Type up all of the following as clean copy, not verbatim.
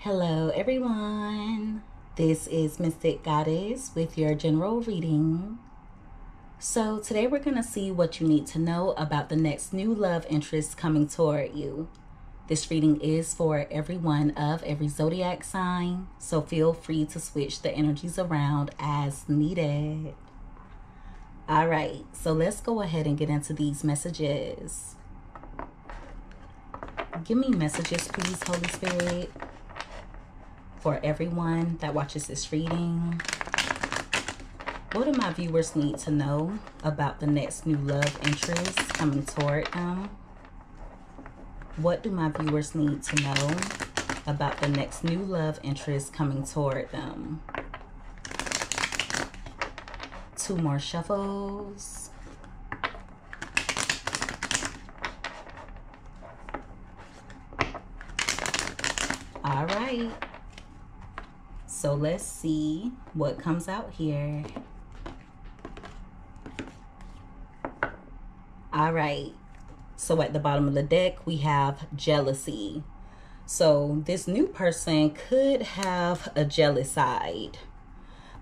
Hello everyone, this is Mystic Goddess with your general reading. So today we're going to see what you need to know about the next new love interest coming toward you. This reading is for everyone of every zodiac sign, so feel free to switch the energies around as needed. Alright, so let's go ahead and get into these messages. Give me messages please, Holy Spirit, for everyone that watches this reading. What do my viewers need to know about the next new love interest coming toward them? What do my viewers need to know about the next new love interest coming toward them? Two more shuffles. All right. So let's see what comes out here. All right. So at the bottom of the deck, we have jealousy. So this new person could have a jealous side.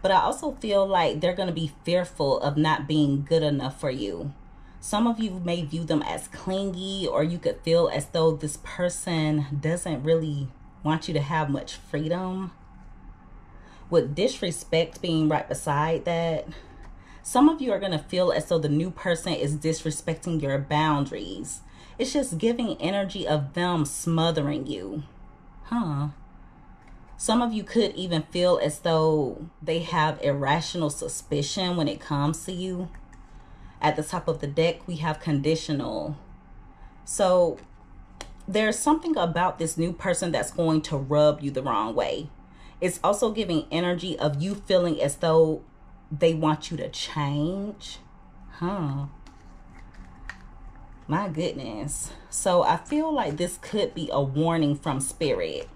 But I also feel like they're going to be fearful of not being good enough for you. Some of you may view them as clingy, or you could feel as though this person doesn't really want you to have much freedom. With disrespect being right beside that, some of you are going to feel as though the new person is disrespecting your boundaries. It's just giving energy of them smothering you. Some of you could even feel as though they have irrational suspicion when it comes to you. At the top of the deck, we have conditional. So there's something about this new person that's going to rub you the wrong way. It's also giving energy of you feeling as though they want you to change. My goodness. So I feel like this could be a warning from spirit.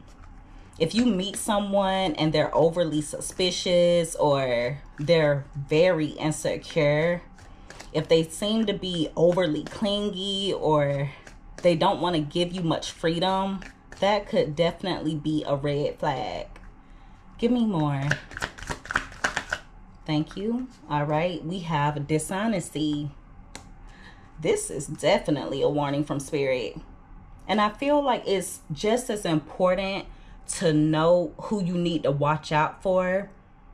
If you meet someone and they're overly suspicious or they're very insecure, if they seem to be overly clingy or they don't want to give you much freedom, that could definitely be a red flag. Give me more. Thank you. All right, we have dishonesty. This is definitely a warning from spirit. And I feel like it's just as important to know who you need to watch out for,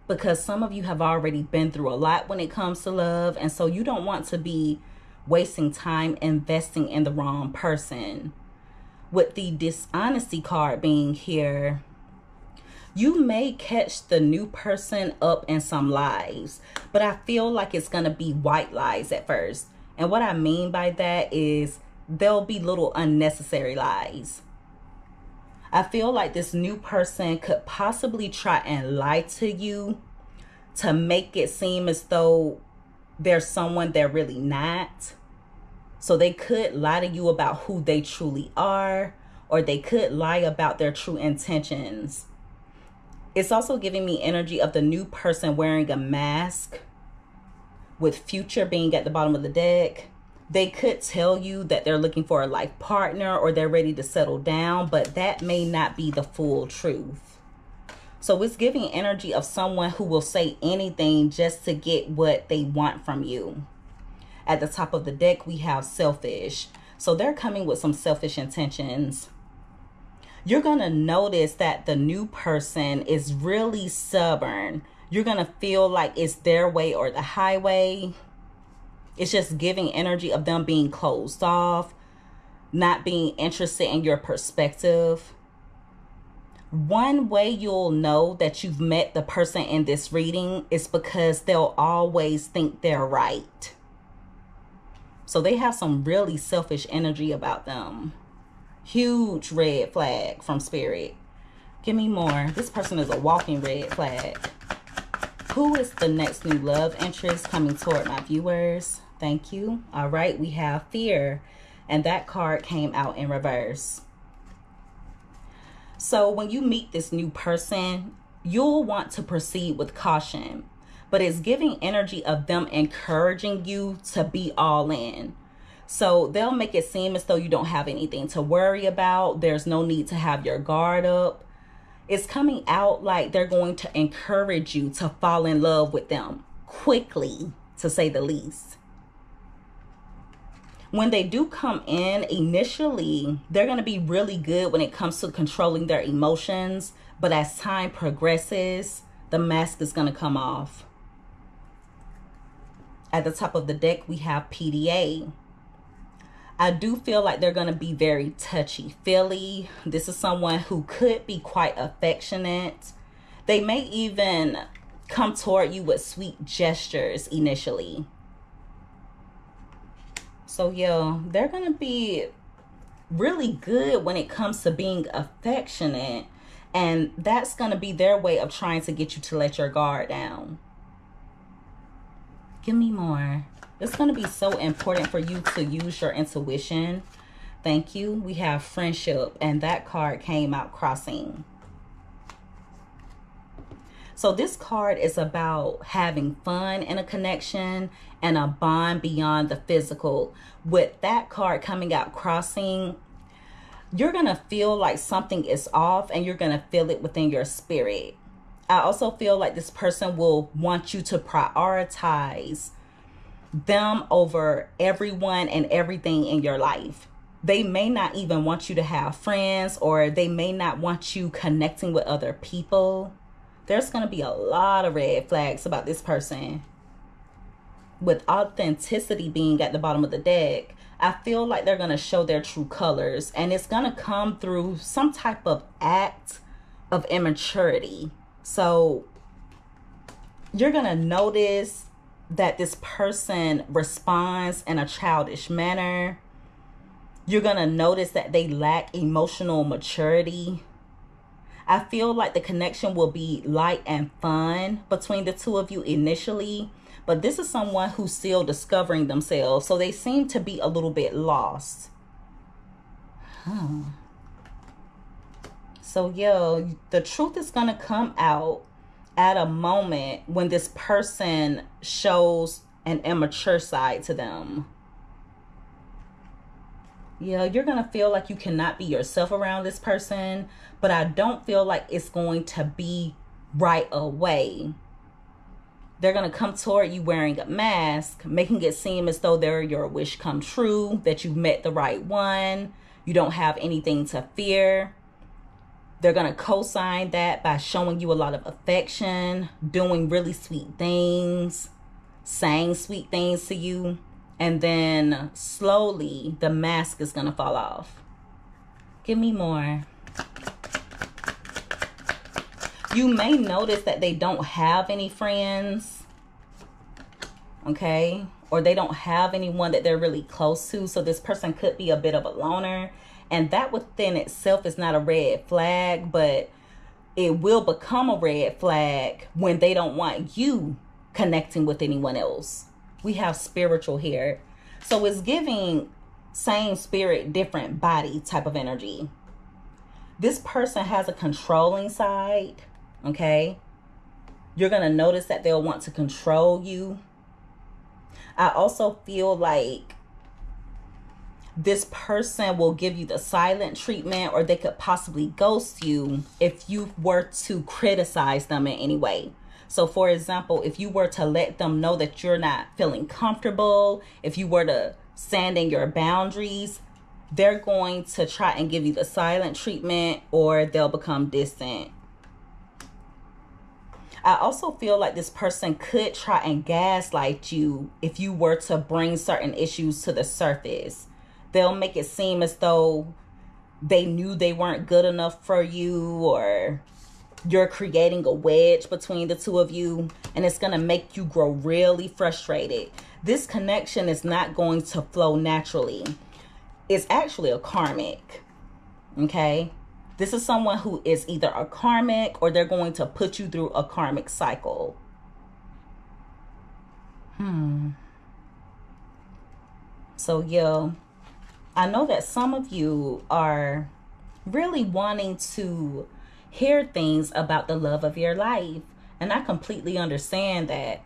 because some of you have already been through a lot when it comes to love, and so you don't want to be wasting time investing in the wrong person. With the dishonesty card being here, you may catch the new person up in some lies, but I feel like it's going to be white lies at first. And what I mean by that is there'll be little unnecessary lies. I feel like this new person could possibly try and lie to you to make it seem as though there's someone they're really not. So they could lie to you about who they truly are, or they could lie about their true intentions. It's also giving me energy of the new person wearing a mask, with future being at the bottom of the deck. They could tell you that they're looking for a life partner or they're ready to settle down, but that may not be the full truth. So it's giving energy of someone who will say anything just to get what they want from you. At the top of the deck, we have selfish. So they're coming with some selfish intentions. You're going to notice that the new person is really stubborn. You're going to feel like it's their way or the highway. It's just giving energy of them being closed off, not being interested in your perspective. One way you'll know that you've met the person in this reading is because they'll always think they're right. So they have some really selfish energy about them. Huge red flag from spirit. Give me more. This person is a walking red flag. Who is the next new love interest coming toward my viewers? Thank you. All right, we have fear, and that card came out in reverse. So when you meet this new person, you'll want to proceed with caution, but it's giving energy of them encouraging you to be all in. So they'll make it seem as though you don't have anything to worry about. There's no need to have your guard up. It's coming out like they're going to encourage you to fall in love with them quickly, to say the least. When they do come in, initially, they're going to be really good when it comes to controlling their emotions. But as time progresses, the mask is going to come off. At the top of the deck, we have PDA. I do feel like they're going to be very touchy-feely. This is someone who could be quite affectionate. They may even come toward you with sweet gestures initially. So yeah, they're going to be really good when it comes to being affectionate. And that's going to be their way of trying to get you to let your guard down. Give me more. It's going to be so important for you to use your intuition. Thank you. We have friendship, and that card came out crossing. So this card is about having fun in a connection and a bond beyond the physical. With that card coming out crossing, you're going to feel like something is off, and you're going to feel it within your spirit. I also feel like this person will want you to prioritize them over everyone and everything in your life. They may not even want you to have friends, or they may not want you connecting with other people. There's going to be a lot of red flags about this person. With authenticity being at the bottom of the deck, I feel like they're going to show their true colors, and it's going to come through some type of act of immaturity. So you're going to notice that this person responds in a childish manner. You're going to notice that they lack emotional maturity. I feel like the connection will be light and fun between the two of you initially, but this is someone who's still discovering themselves, so they seem to be a little bit lost. So yeah, the truth is going to come out at a moment when this person shows an immature side to them. Yeah, you're going to feel like you cannot be yourself around this person, but I don't feel like it's going to be right away. They're going to come toward you wearing a mask, making it seem as though they're your wish come true, that you've met the right one, you don't have anything to fear. They're going to co-sign that by showing you a lot of affection, doing really sweet things, saying sweet things to you. And then slowly the mask is going to fall off. Give me more. You may notice that they don't have any friends. Okay? Or they don't have anyone that they're really close to. So this person could be a bit of a loner. And that within itself is not a red flag, but it will become a red flag when they don't want you connecting with anyone else. We have spiritual here. So it's giving same spirit, different body type of energy. This person has a controlling side, okay? You're going to notice that they'll want to control you. I also feel like this person will give you the silent treatment, or they could possibly ghost you if you were to criticize them in any way. So for example, if you were to let them know that you're not feeling comfortable, if you were to stand in your boundaries, they're going to try and give you the silent treatment, or they'll become distant. I also feel like this person could try and gaslight you if you were to bring certain issues to the surface. They'll make it seem as though they knew they weren't good enough for you, or you're creating a wedge between the two of you, and it's going to make you grow really frustrated. This connection is not going to flow naturally. It's actually a karmic, okay? This is someone who is either a karmic, or they're going to put you through a karmic cycle. So yeah, I know that some of you are really wanting to hear things about the love of your life, and I completely understand that.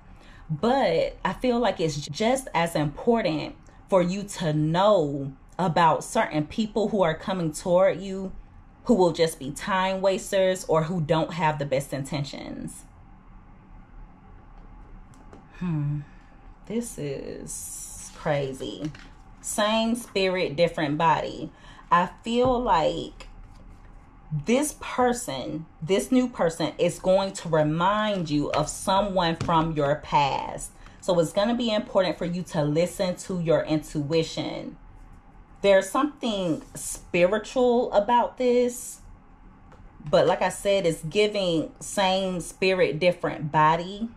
But I feel like it's just as important for you to know about certain people who are coming toward you, who will just be time wasters or who don't have the best intentions. This is crazy. Same spirit, different body. I feel like this person, this new person, is going to remind you of someone from your past. So it's going to be important for you to listen to your intuition. There's something spiritual about this. But like I said, it's giving same spirit, different body.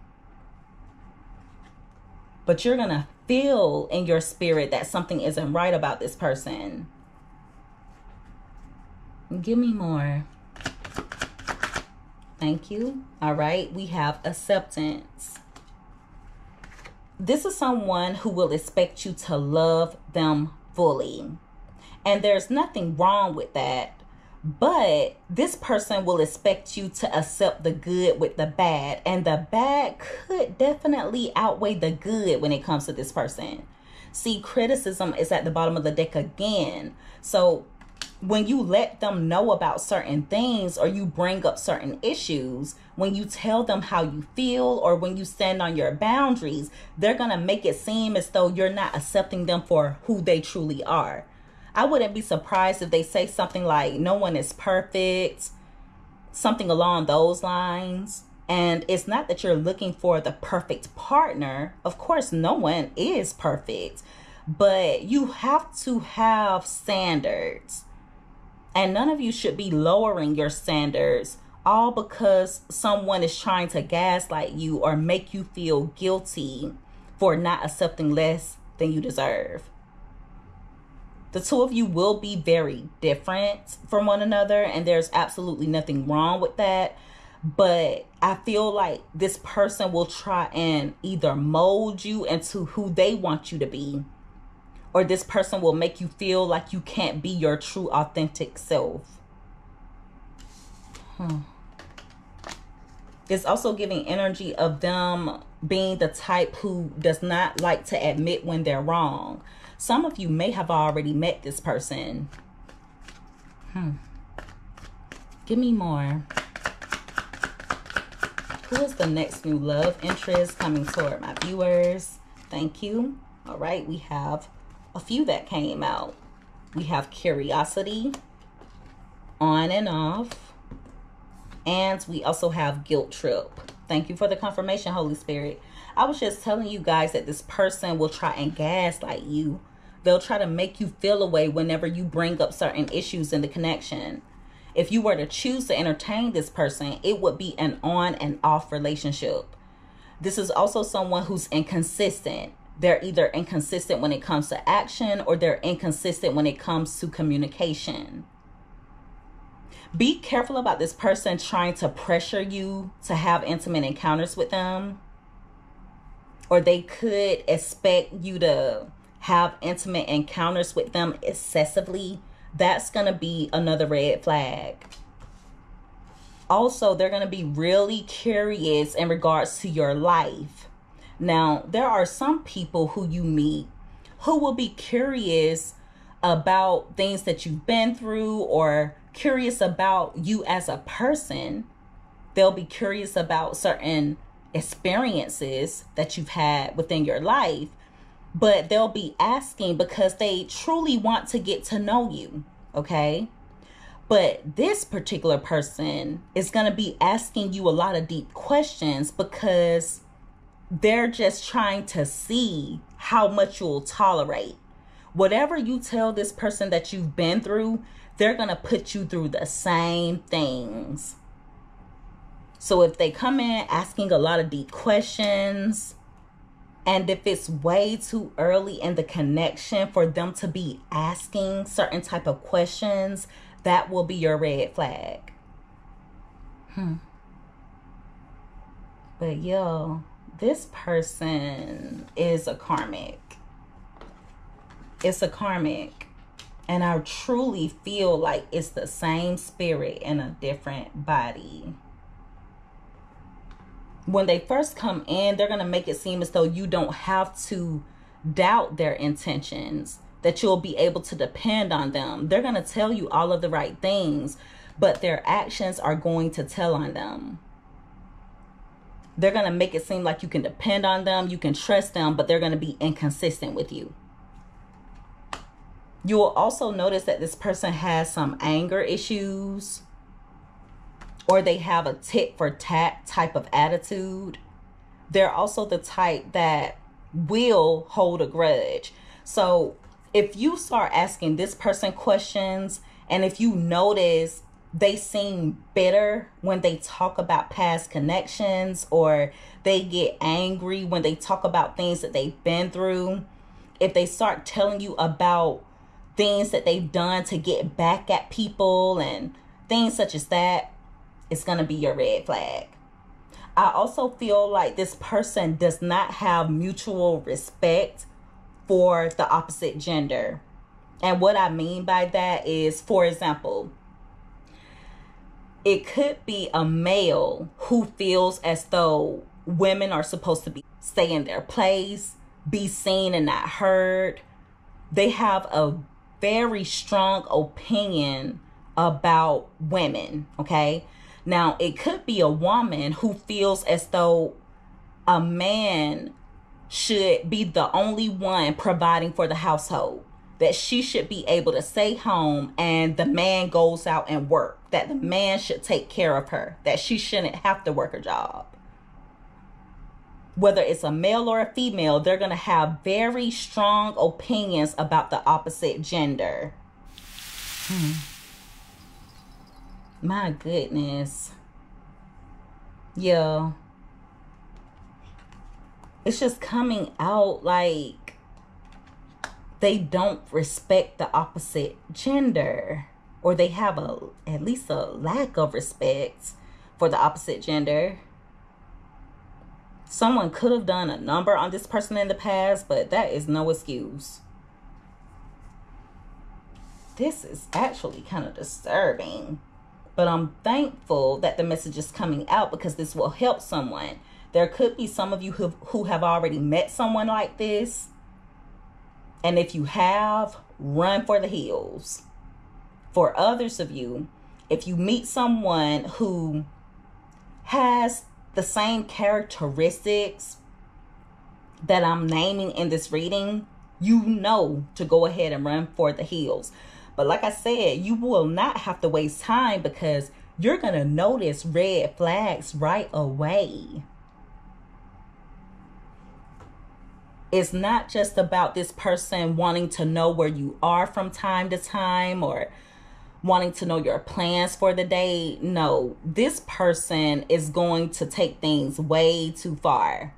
But you're going to feel in your spirit that something isn't right about this person. Give me more. Thank you. All right. We have acceptance. This is someone who will expect you to love them fully. And there's nothing wrong with that. But this person will expect you to accept the good with the bad. And the bad could definitely outweigh the good when it comes to this person. See, criticism is at the bottom of the deck again. So when you let them know about certain things or you bring up certain issues, when you tell them how you feel or when you stand on your boundaries, they're going to make it seem as though you're not accepting them for who they truly are. I wouldn't be surprised if they say something like, no one is perfect, something along those lines. And it's not that you're looking for the perfect partner. Of course, no one is perfect, but you have to have standards. And none of you should be lowering your standards all because someone is trying to gaslight you or make you feel guilty for not accepting less than you deserve. The two of you will be very different from one another, and there's absolutely nothing wrong with that. But I feel like this person will try and either mold you into who they want you to be, or this person will make you feel like you can't be your true, authentic self. It's also giving energy of them being the type who does not like to admit when they're wrong. Some of you may have already met this person. Give me more. Who is the next new love interest coming toward my viewers? Thank you. All right, we have a few that came out. We have curiosity, on and off, and we also have guilt trip. Thank you for the confirmation, Holy Spirit. I was just telling you guys that this person will try and gaslight you. They'll try to make you feel away whenever you bring up certain issues in the connection. If you were to choose to entertain this person, it would be an on and off relationship. This is also someone who's inconsistent. They're either inconsistent when it comes to action or they're inconsistent when it comes to communication. Be careful about this person trying to pressure you to have intimate encounters with them. Or they could expect you to have intimate encounters with them excessively. That's going to be another red flag. Also, they're going to be really curious in regards to your life. Now, there are some people who you meet who will be curious about things that you've been through or curious about you as a person. They'll be curious about certain experiences that you've had within your life, but they'll be asking because they truly want to get to know you, okay? But this particular person is going to be asking you a lot of deep questions because they're just trying to see how much you'll tolerate. Whatever you tell this person that you've been through, they're going to put you through the same things. So if they come in asking a lot of deep questions, and if it's way too early in the connection for them to be asking certain type of questions, that will be your red flag. But yo, this person is a karmic. It's a karmic. And I truly feel like it's the same spirit in a different body. When they first come in, they're going to make it seem as though you don't have to doubt their intentions, that you'll be able to depend on them. They're going to tell you all of the right things. but their actions are going to tell on them. They're going to make it seem like you can depend on them, you can trust them, but they're going to be inconsistent with you. You will also notice that this person has some anger issues, or they have a tit for tat type of attitude. They're also the type that will hold a grudge. So if you start asking this person questions, and if you notice they seem bitter when they talk about past connections, or they get angry when they talk about things that they've been through, if they start telling you about things that they've done to get back at people and things such as that, it's going to be your red flag. I also feel like this person does not have mutual respect for the opposite gender. And what I mean by that is, for example, it could be a male who feels as though women are supposed to stay in their place, be seen and not heard. They have a very strong opinion about women, okay? Now, it could be a woman who feels as though a man should be the only one providing for the household, that she should be able to stay home and the man goes out and work, that the man should take care of her, that she shouldn't have to work a job. Whether it's a male or a female, they're going to have very strong opinions about the opposite gender. My goodness. Yeah. It's just coming out like they don't respect the opposite gender, or they have at least a lack of respect for the opposite gender. Someone could have done a number on this person in the past, but that is no excuse. This is actually kind of disturbing, but I'm thankful that the message is coming out because this will help someone. There could be some of you who have already met someone like this. And if you have, run for the hills. For others of you, if you meet someone who has the same characteristics that I'm naming in this reading, you know to go ahead and run for the hills. But like I said, you will not have to waste time because you're going to notice red flags right away. It's not just about this person wanting to know where you are from time to time or wanting to know your plans for the day. No, this person is going to take things way too far.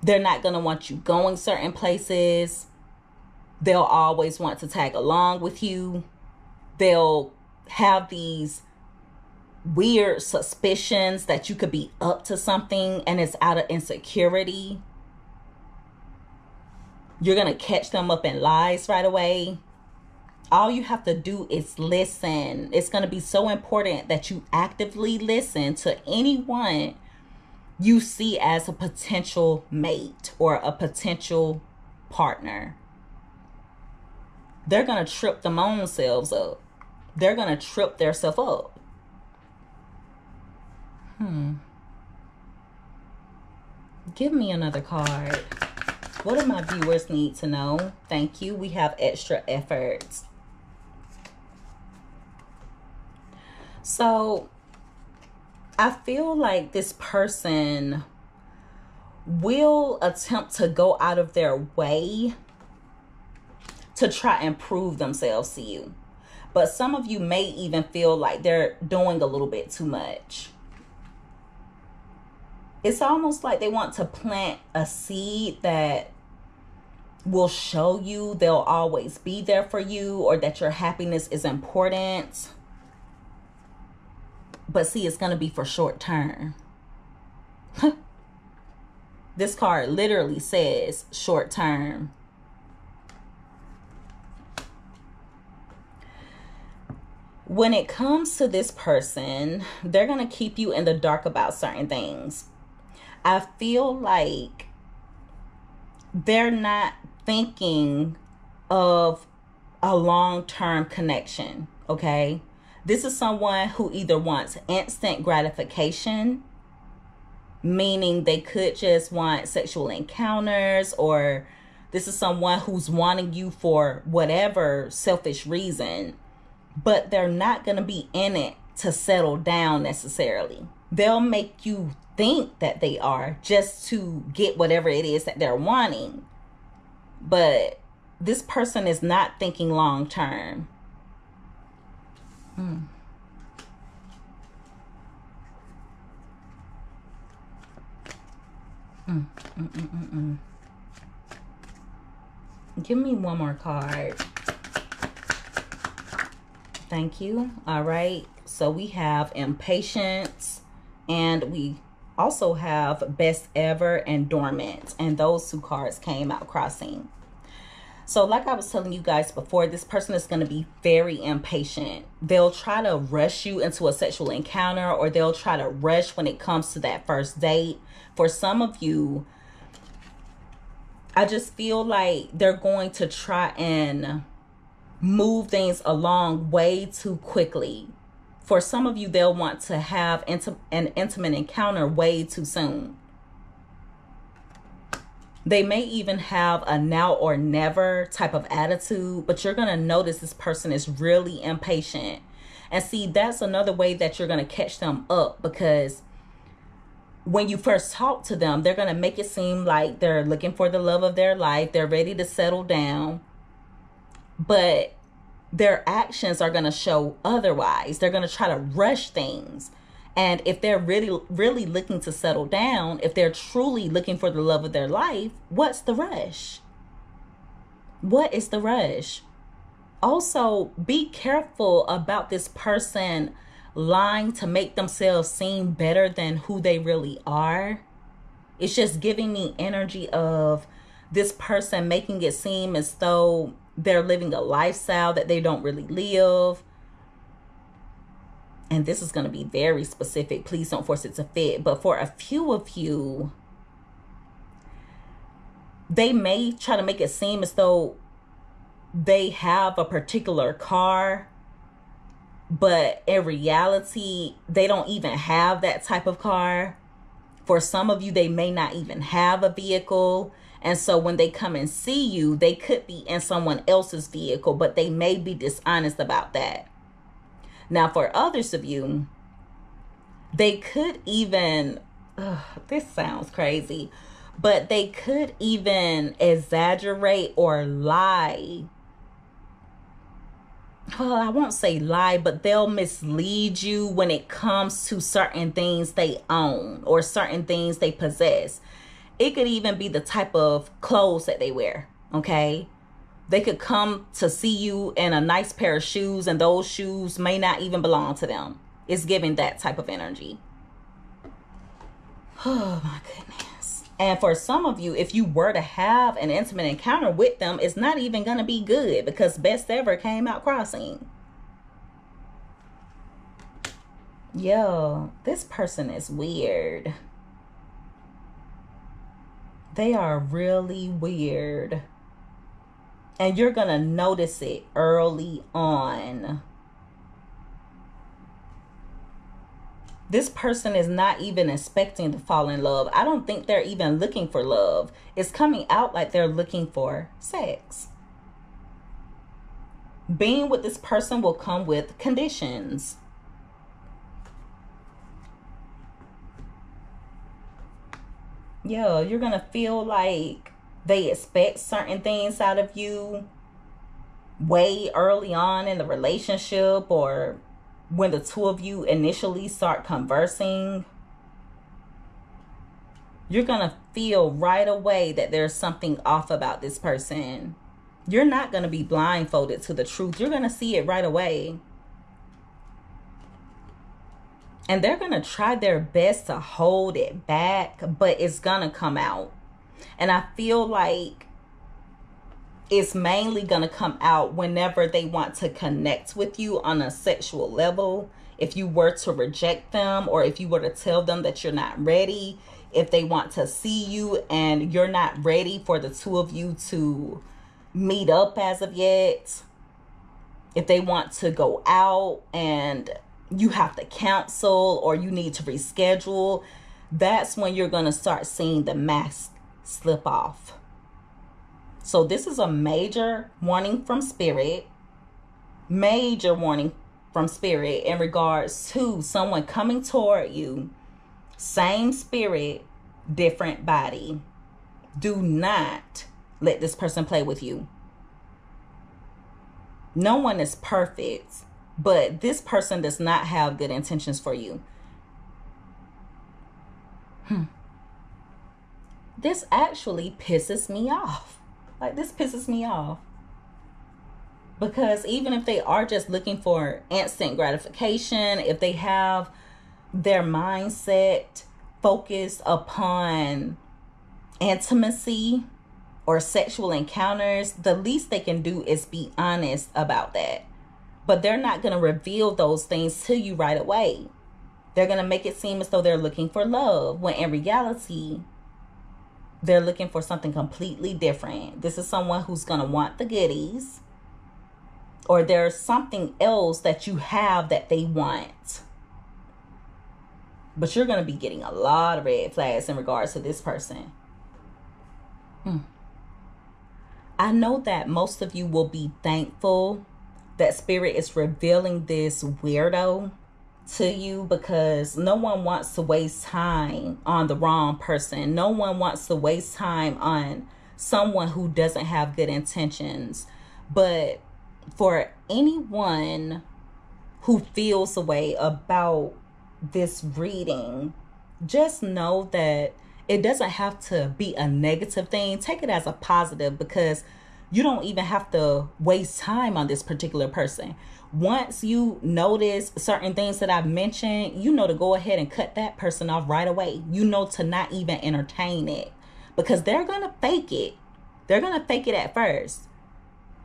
They're not going to want you going certain places. They'll always want to tag along with you. They'll have these weird suspicions that you could be up to something and it's out of insecurity. You're going to catch them up in lies right away. All you have to do is listen. It's going to be so important that you actively listen to anyone you see as a potential mate or a potential partner. They're going to trip them own selves up. They're going to trip themselves up. Give me another card. What do my viewers need to know? Thank you. We have extra efforts. So I feel like this person will attempt to go out of their way to try and prove themselves to you. But some of you may even feel like they're doing a little bit too much. It's almost like they want to plant a seed that will show you they'll always be there for you or that your happiness is important. But see, it's going to be for short term. This card literally says short term. When it comes to this person, they're going to keep you in the dark about certain things. I feel like they're not thinking of a long-term connection, okay? This is someone who either wants instant gratification, meaning they could just want sexual encounters, or this is someone who's wanting you for whatever selfish reason, but they're not going to be in it to settle down necessarily. They'll make you think that they are just to get whatever it is that they're wanting. But this person is not thinking long term. Give me one more card. Thank you. All right. So we have impatience, and we also have best ever and dormant. And those two cards came out crossing. So like I was telling you guys before, this person is going to be very impatient. They'll try to rush you into a sexual encounter, or they'll try to rush when it comes to that first date. For some of you, I just feel like they're going to try and move things along way too quickly. For some of you, they'll want to have an intimate encounter way too soon. They may even have a now or never type of attitude, but you're going to notice this person is really impatient. And see, that's another way that you're going to catch them up, because when you first talk to them, they're going to make it seem like they're looking for the love of their life. They're ready to settle down, but their actions are going to show otherwise. They're going to try to rush things. And if they're really looking to settle down, if they're truly looking for the love of their life, what's the rush? What is the rush? Also, be careful about this person lying to make themselves seem better than who they really are. It's just giving me energy of this person making it seem as though they're living a lifestyle that they don't really live. And this is going to be very specific. Please don't force it to fit. But for a few of you, they may try to make it seem as though they have a particular car, but in reality, they don't even have that type of car. For some of you, they may not even have a vehicle. And so when they come and see you, they could be in someone else's vehicle, but they may be dishonest about that. Now, for others of you, they could even, this sounds crazy, but they could even exaggerate or lie. Well, I won't say lie, but they'll mislead you when it comes to certain things they own or certain things they possess. It could even be the type of clothes that they wear, okay? They could come to see you in a nice pair of shoes, and those shoes may not even belong to them. It's giving that type of energy. Oh, my goodness. And for some of you, if you were to have an intimate encounter with them, it's not even going to be good, because best ever came out crossing. Yo, this person is weird. They are really weird. And you're going to notice it early on. This person is not even expecting to fall in love. I don't think they're even looking for love. It's coming out like they're looking for sex. Being with this person will come with conditions. Yeah, you're going to feel like they expect certain things out of you way early on in the relationship, or when the two of you initially start conversing. You're going to feel right away that there's something off about this person. You're not going to be blindfolded to the truth. You're going to see it right away. And they're going to try their best to hold it back, but it's going to come out. And I feel like it's mainly going to come out whenever they want to connect with you on a sexual level. If you were to reject them, or if you were to tell them that you're not ready, if they want to see you and you're not ready for the two of you to meet up as of yet, if they want to go out and you have to cancel or you need to reschedule, that's when you're going to start seeing the mask slip off. So this is a major warning from Spirit. Major warning from Spirit in regards to someone coming toward you. Same spirit, different body. Do not let this person play with you. No one is perfect, but this person does not have good intentions for you. This actually pisses me off. Like, this pisses me off. Because even if they are just looking for instant gratification, if they have their mindset focused upon intimacy or sexual encounters, the least they can do is be honest about that. But they're not going to reveal those things to you right away. They're going to make it seem as though they're looking for love, when in reality, they're looking for something completely different. This is someone who's going to want the goodies, or there's something else that you have that they want. But you're going to be getting a lot of red flags in regards to this person. I know that most of you will be thankful that Spirit is revealing this weirdo to you, because no one wants to waste time on the wrong person. No one wants to waste time on someone who doesn't have good intentions. But for anyone who feels a way about this reading, just know that it doesn't have to be a negative thing. Take it as a positive, because you don't even have to waste time on this particular person. Once you notice certain things that I've mentioned, you know to go ahead and cut that person off right away. You know to not even entertain it, because they're going to fake it. They're going to fake it at first,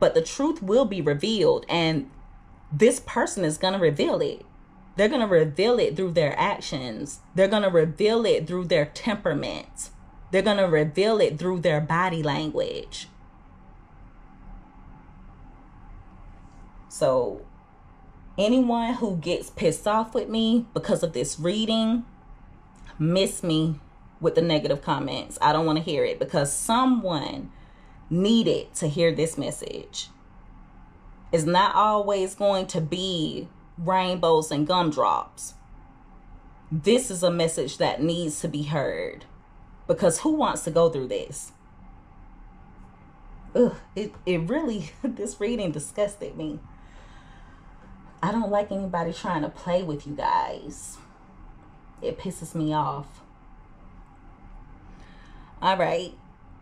but the truth will be revealed, and this person is going to reveal it. They're going to reveal it through their actions. They're going to reveal it through their temperament. They're going to reveal it through their body language. So anyone who gets pissed off with me because of this reading, miss me with the negative comments. I don't want to hear it, because someone needed to hear this message. It's not always going to be rainbows and gumdrops. This is a message that needs to be heard, because who wants to go through this? It really, this reading disgusted me. I don't like anybody trying to play with you guys. It pisses me off. All right.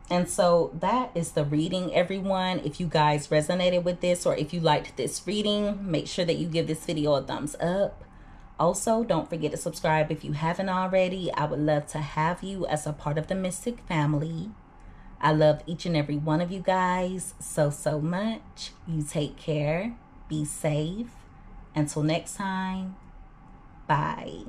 And so that is the reading, everyone. If you guys resonated with this, or if you liked this reading, make sure that you give this video a thumbs up. Also, don't forget to subscribe if you haven't already. I would love to have you as a part of the Mystic family. I love each and every one of you guys so much. You take care. Be safe. Until next time, bye.